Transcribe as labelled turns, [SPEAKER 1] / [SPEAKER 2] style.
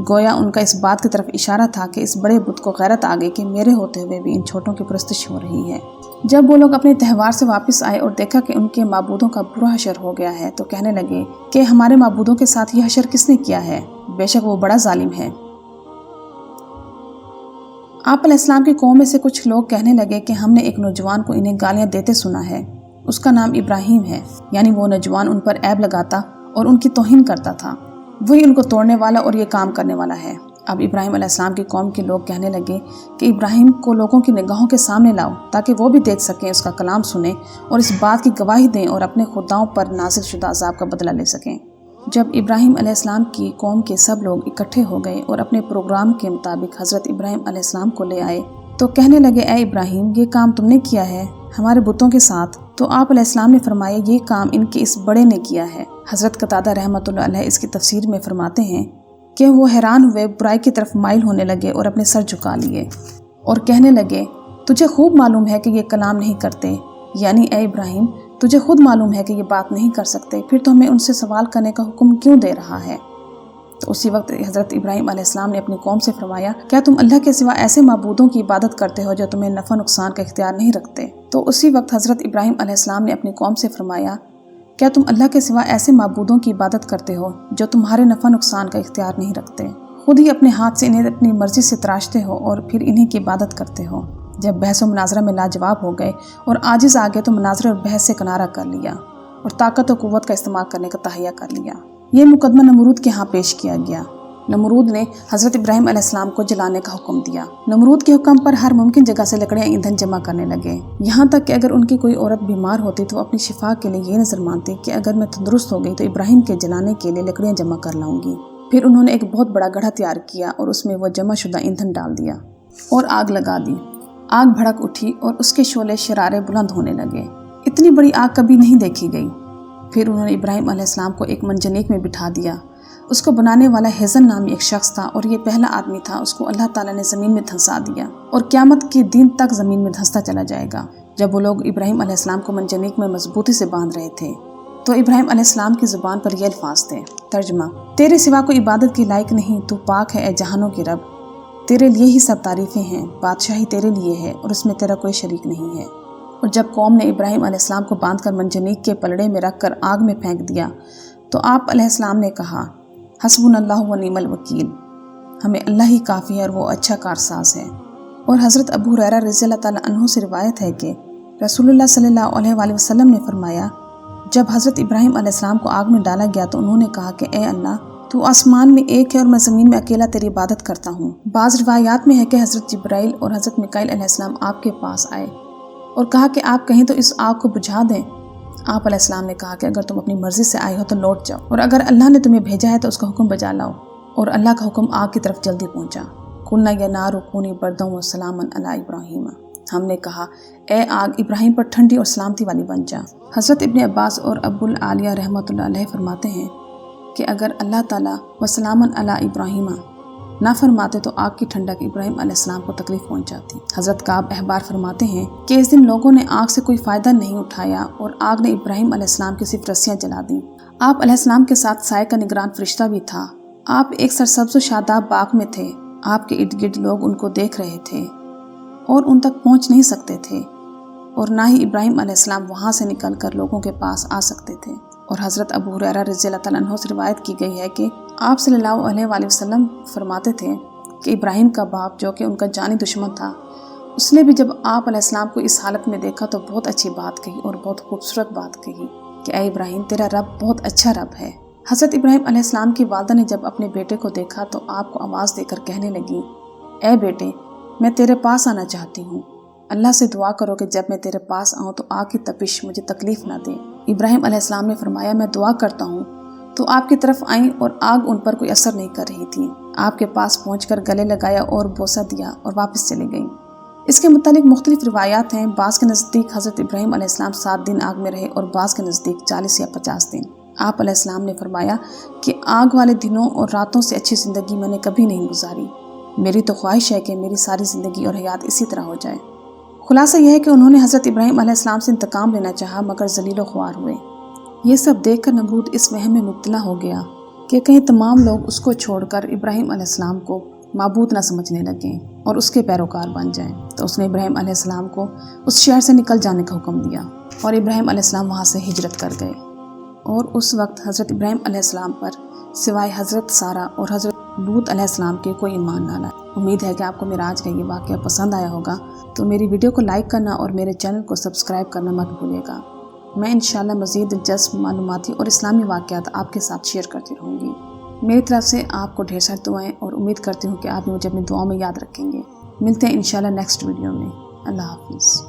[SPEAKER 1] گویا ان کا اس بات کی طرف اشارہ تھا کہ اس بڑے بت کو غیرت آ گئی کہ میرے ہوتے ہوئے بھی ان چھوٹوں کی پرستش ہو رہی ہے۔ جب وہ لوگ اپنے تہوار سے واپس آئے اور دیکھا کہ ان کے معبودوں کا برا حشر ہو گیا ہے تو کہنے لگے کہ ہمارے معبودوں کے ساتھ یہ حشر کس نے کیا ہے؟ بے شک وہ بڑا ظالم ہے۔ آپ علیہ السلام کی قوم میں سے کچھ لوگ کہنے لگے کہ ہم نے ایک نوجوان کو انہیں گالیاں دیتے سنا ہے، اس کا نام ابراہیم ہے، یعنی وہ نوجوان ان پر عیب لگاتا اور ان کی توہین کرتا تھا، وہی ان کو توڑنے والا اور یہ کام کرنے والا ہے۔ اب ابراہیم علیہ السلام کی قوم کے لوگ کہنے لگے کہ ابراہیم کو لوگوں کی نگاہوں کے سامنے لاؤ تاکہ وہ بھی دیکھ سکیں، اس کا کلام سنیں اور اس بات کی گواہی دیں اور اپنے خداؤں پر نازل شدہ عذاب کا بدلہ لے سکیں۔ جب ابراہیم علیہ السلام کی قوم کے سب لوگ اکٹھے ہو گئے اور اپنے پروگرام کے مطابق حضرت ابراہیم علیہ السلام کو لے آئے تو کہنے لگے اے ابراہیم، یہ کام تم نے کیا ہے ہمارے بتوں کے ساتھ؟ تو آپ علیہ السلام نے فرمایا یہ کام ان کے اس بڑے نے کیا ہے۔ حضرت قتادہ رحمۃ اللہ علیہ اس کی تفسیر میں فرماتے ہیں کہ وہ حیران ہوئے، برائی کی طرف مائل ہونے لگے اور اپنے سر جھکا لیے اور کہنے لگے تجھے خوب معلوم ہے کہ یہ کلام نہیں کرتے، یعنی اے ابراہیم تجھے خود معلوم ہے کہ یہ بات نہیں کر سکتے، پھر تو ہمیں ان سے سوال کرنے کا حکم کیوں دے رہا ہے؟ تو اسی وقت حضرت ابراہیم علیہ السلام نے اپنی قوم سے فرمایا کیا تم اللہ کے سوا ایسے معبودوں کی عبادت کرتے ہو جو تمہیں نفع نقصان کا اختیار نہیں رکھتے؟ تو اسی وقت حضرت ابراہیم علیہ السلام نے اپنی قوم سے فرمایا کیا تم اللہ کے سوا ایسے معبودوں کی عبادت کرتے ہو جو تمہارے نفع نقصان کا اختیار نہیں رکھتے؟ خود ہی اپنے ہاتھ سے انہیں اپنی مرضی سے تراشتے ہو اور پھر انہیں کی عبادت کرتے ہو۔ جب بحث و مناظرہ میں لاجواب ہو گئے اور عاجز آ گئے تو مناظرے اور بحث سے کنارہ کر لیا اور طاقت و قوت کا استعمال کرنے کا تہیہ کر لیا۔ یہ مقدمہ نمرود کے ہاں پیش کیا گیا۔ نمرود نے حضرت ابراہیم علیہ السلام کو جلانے کا حکم دیا۔ نمرود کے حکم پر ہر ممکن جگہ سے لکڑیاں ایندھن جمع کرنے لگے، یہاں تک کہ اگر ان کی کوئی عورت بیمار ہوتی تو اپنی شفا کے لیے یہ نظر مانتی کہ اگر میں تندرست ہو گئی تو ابراہیم کے جلانے کے لیے لکڑیاں جمع کر لاؤں گی۔ پھر انہوں نے ایک بہت بڑا گڑھا تیار کیا اور اس میں وہ جمع شدہ ایندھن ڈال دیا اور آگ لگا دی۔ آگ بھڑک اٹھی اور اس کے شعلے شرارے بلند ہونے لگے، اتنی بڑی آگ کبھی نہیں دیکھی گئی۔ پھر انہوں نے ابراہیم علیہ السلام کو ایک منجنیق میں بٹھا دیا، اس کو بنانے والا ہیزن نامی ایک شخص تھا اور یہ پہلا آدمی تھا، اس کو اللہ تعالیٰ نے زمین میں دھنسا دیا اور قیامت کے دن تک زمین میں دھنستا چلا جائے گا۔ جب وہ لوگ ابراہیم علیہ السلام کو منجنیق میں مضبوطی سے باندھ رہے تھے تو ابراہیم علیہ السلام کی زبان پر یہ الفاظ تھے، ترجمہ: تیرے سوا کوئی عبادت کی لائق نہیں، تو پاک ہے اے جہانوں کے رب، تیرے لیے ہی سب تعریفیں ہیں، بادشاہی تیرے لیے ہے اور اس میں تیرا کوئی شریک نہیں ہے۔ اور جب قوم نے ابراہیم علیہ السلام کو باندھ کر منجنیق کے پلڑے میں رکھ کر آگ میں پھینک دیا تو آپ علیہ السلام نے کہا حسبنا اللہ و نعم الوکیل، ہمیں اللہ ہی کافی ہے اور وہ اچھا کارساز ہے۔ اور حضرت ابو ہریرہ رضی اللہ تعالیٰ عنہ سے روایت ہے کہ رسول اللہ صلی اللہ علیہ وآلہ وسلم نے فرمایا جب حضرت ابراہیم علیہ السلام کو آگ میں ڈالا گیا تو انہوں نے کہا کہ اے اللہ، تو آسمان میں ایک ہے اور میں زمین میں اکیلا تیری عبادت کرتا ہوں۔ بعض روایات میں ہے کہ حضرت جبرائیل اور حضرت میکائیل علیہ السلام آپ کے پاس آئے اور کہا کہ آپ کہیں تو اس آگ کو بجھا دیں۔ آپ علیہ السلام نے کہا کہ اگر تم اپنی مرضی سے آئے ہو تو لوٹ جاؤ، اور اگر اللہ نے تمہیں بھیجا ہے تو اس کا حکم بجا لاؤ۔ اور اللہ کا حکم آگ کی طرف جلدی پہنچا۔ قلنا یا نار کونی بردا و سلاما علی ابراہیم، ہم نے کہا اے آگ ابراہیم پر ٹھنڈی اور سلامتی والی بن جا۔ حضرت ابن عباس اور ابو العالیہ رحمۃ اللہ علیہ فرماتے ہیں کہ اگر اللہ تعالیٰ وسلاما علی ابراہیم نہ فرماتے تو آگ کی ٹھنڈک ابراہیم علیہ السلام کو تکلیف پہنچ جاتی۔ حضرت کعب احبار فرماتے ہیں کہ اس دن لوگوں نے آگ سے کوئی فائدہ نہیں اٹھایا اور آگ نے ابراہیم علیہ السلام کی صرف رسیاں جلا دیں۔ آپ علیہ السلام کے ساتھ سائے کا نگران فرشتہ بھی تھا۔ آپ ایک سرسبز و شاداب باغ میں تھے، آپ کے ارد گرد لوگ ان کو دیکھ رہے تھے اور ان تک پہنچ نہیں سکتے تھے، اور نہ ہی ابراہیم علیہ السلام وہاں سے نکل کر لوگوں کے پاس آ سکتے تھے۔ اور حضرت ابو ہریرہ رضی اللہ تعالیٰ عنہ سے روایت کی گئی ہے کہ آپ صلی اللہ علیہ وآلہ وسلم فرماتے تھے کہ ابراہیم کا باپ جو کہ ان کا جانی دشمن تھا، اس نے بھی جب آپ علیہ السلام کو اس حالت میں دیکھا تو بہت اچھی بات کہی اور بہت خوبصورت بات کہی کہ اے ابراہیم، تیرا رب بہت اچھا رب ہے۔ حضرت ابراہیم علیہ السلام کی والدہ نے جب اپنے بیٹے کو دیکھا تو آپ کو آواز دے کر کہنے لگی اے بیٹے، میں تیرے پاس آنا چاہتی ہوں، اللہ سے دعا کرو کہ جب میں تیرے پاس آؤں تو آگ کی تپش مجھے تکلیف نہ دے۔ ابراہیم علیہ السلام نے فرمایا میں دعا کرتا ہوں، تو آپ کی طرف آئیں اور آگ ان پر کوئی اثر نہیں کر رہی تھی۔ آپ کے پاس پہنچ کر گلے لگایا اور بوسہ دیا اور واپس چلی گئیں۔ اس کے متعلق مختلف روایات ہیں، بعض کے نزدیک حضرت ابراہیم علیہ السلام 7 دن آگ میں رہے اور بعض کے نزدیک 40 یا 50 دن۔ آپ علیہ السلام نے فرمایا کہ آگ والے دنوں اور راتوں سے اچھی زندگی میں نے کبھی نہیں گزاری، میری تو خواہش ہے کہ میری ساری زندگی اور حیات اسی طرح ہو جائے۔ خلاصہ یہ ہے کہ انہوں نے حضرت ابراہیم علیہ السلام سے انتقام لینا چاہا مگر ذلیل و خوار ہوئے۔ یہ سب دیکھ کر نمرود اس وہم میں مبتلا ہو گیا کہ کہیں تمام لوگ اس کو چھوڑ کر ابراہیم علیہ السلام کو معبود نہ سمجھنے لگیں اور اس کے پیروکار بن جائیں۔ تو اس نے ابراہیم علیہ السلام کو اس شہر سے نکل جانے کا حکم دیا اور ابراہیم علیہ السلام وہاں سے ہجرت کر گئے۔ اور اس وقت حضرت ابراہیم علیہ السلام پر سوائے حضرت سارہ اور حضرت لوط علیہ السلام کے کوئی ایمان نہ لائے۔ امید ہے کہ آپ کو میرا آج کا یہ واقعہ پسند آیا ہوگا، تو میری ویڈیو کو لائک کرنا اور میرے چینل کو سبسکرائب کرنا مت بھولیے گا۔ میں انشاءاللہ مزید دلچسپ معلوماتی اور اسلامی واقعات آپ کے ساتھ شیئر کرتی رہوں گی۔ میری طرف سے آپ کو ڈھیر ساری دعائیں اور امید کرتی ہوں کہ آپ مجھے اپنی دعاؤں میں یاد رکھیں گے۔ ملتے ہیں انشاءاللہ نیکسٹ ویڈیو میں۔ اللہ حافظ۔